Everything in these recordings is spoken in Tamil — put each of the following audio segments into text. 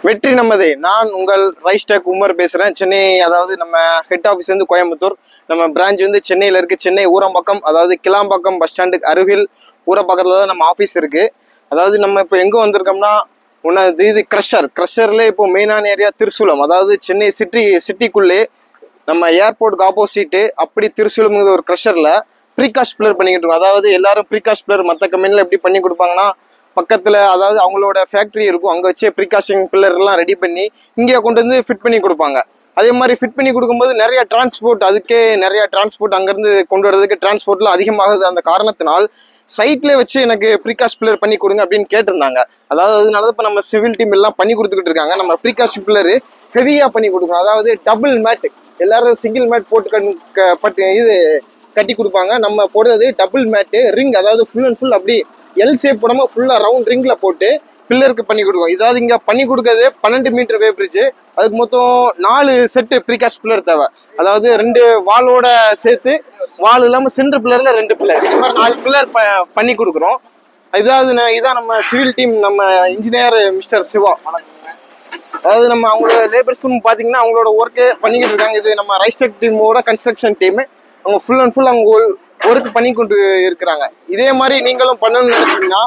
வெற்றி நமதே. நான் உங்கள் ரைஸ்டெக் உமர் பேசுறேன். சென்னை, அதாவது நம்ம ஹெட் ஆஃபீஸ் வந்து கோயம்புத்தூர், நம்ம பிரான்ச் வந்து சென்னையில இருக்கு. சென்னை ஊரம்பாக்கம், அதாவது கிளாம்பாக்கம் பஸ் ஸ்டாண்டுக்கு அருகில் ஊரம்பாக்கத்துல தான் நம்ம ஆஃபீஸ் இருக்கு. அதாவது நம்ம இப்போ எங்க வந்திருக்கோம்னா, இது கிரஷர்ல இப்போ மெயினான ஏரியா திருசூலம், அதாவது சென்னை சிட்டிக்குள்ளே நம்ம ஏர்போர்ட்டுக்கு ஆப்போசிட்டு அப்படி திருசூலம்ங்கிற ஒரு கிரஷர்ல ப்ரீகாஸ்ட் பில்லர் பண்ணிக்கிட்டு இருக்கோம். அதாவது எல்லாரும் ப்ரீகாஸ்ட் பில்லர் மற்ற கம்பெனில எப்படி பண்ணி கொடுப்பாங்கன்னா, பக்கத்துல அதாவது அவங்களோட ஃபேக்டரி இருக்கும், அங்க வச்சே ப்ரீகாஸ்டிங் பில்லர் எல்லாம் ரெடி பண்ணி இங்கே கொண்டு வந்து ஃபிட் பண்ணி கொடுப்பாங்க. அதே மாதிரி ஃபிட் பண்ணி கொடுக்கும்போது நிறைய டிரான்ஸ்போர்ட், அதுக்கே நிறைய டிரான்ஸ்போர்ட் அங்கேருந்து கொண்டு வரதுக்கு டிரான்ஸ்போர்ட்லாம் அதிகமாகுது. அந்த காரணத்தினால் சைட்லேயே வச்சு எனக்கு ப்ரீகாஸ்ட் பில்லர் பண்ணி கொடுங்க அப்படின்னு கேட்டிருந்தாங்க. அதாவது அதனால இப்போ நம்ம சிவில் டீம் எல்லாம் பண்ணி கொடுத்துக்கிட்டு இருக்காங்க. நம்ம ப்ரீகாஸ்ட் பில்லர் ஹெவியாக பண்ணி கொடுக்கணும். அதாவது டபுள் மேட், எல்லாரும் சிங்கிள் மேட் போட்டு இது கட்டி கொடுப்பாங்க. நம்ம போடுறது டபுள் மேட்டு ரிங், அதாவது ஃபுல் அண்ட் ஃபுல் அப்படி எல் ஷேப் போடாம ஃபுல்லா ரவுண்ட் ரிங்ல போட்டு பில்லருக்கு பண்ணி கொடுக்கும். இதாவது இங்க பண்ணி கொடுக்கறது 12 மீட்டர் வே பிரிட்ஜ். அதுக்கு மொத்தம் 4 செட்டு ப்ரீகாஸ்ட் பில்லர் தேவை. அதாவது 2 வாலோட சேர்த்து, வால் இல்லாம சென்டர் பில்லர்ல 2 பில்லர், இது மாதிரி 4 பில்லர் பண்ணி கொடுக்குறோம். இதான் நம்ம சிவில் டீம், நம்ம இன்ஜினியர் மிஸ்டர் சிவா. அதாவது நம்ம அவங்களோட லேபர்ஸும் பாத்தீங்கன்னா அவங்களோட ஒர்க்கு பண்ணிக்கிட்டு இருக்காங்க. இது நம்ம ரைஸ்டெக் டீமோட கன்ஸ்ட்ரக்ஷன் டீம். அவங்க ஃபுல் அண்ட் ஃபுல் அவங்க ஒர்க் பண்ணி கொண்டு இருக்கிறாங்க. இதே மாதிரி நீங்களும் பண்ணணும்னு நினைச்சீங்கன்னா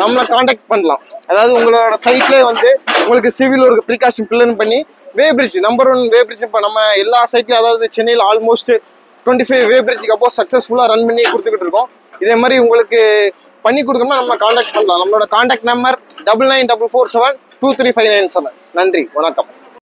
நம்மளை காண்டாக்ட் பண்ணலாம். அதாவது உங்களோட சைட்லேயே வந்து உங்களுக்கு சிவில் ஒர்க் ப்ரீகாஷன் பில்லர் பண்ணி வே பிரிட்ஜ் நம்பர் 1 வே பிரிட்ஜ் இப்போ நம்ம எல்லா சைட்லையும், அதாவது சென்னையில் ஆல்மோஸ்ட் 25 வே பிரிட்ஜுக்கு அப்போ சக்ஸஸ்ஃபுல்லாக ரன் பண்ணி கொடுத்துக்கிட்டு இருக்கோம். இதே மாதிரி உங்களுக்கு பண்ணி கொடுக்கணும்னா நம்ம காண்டாக்ட் பண்ணலாம். நம்மளோட காண்டாக்ட் நம்பர் 9944723597. நன்றி, வணக்கம்.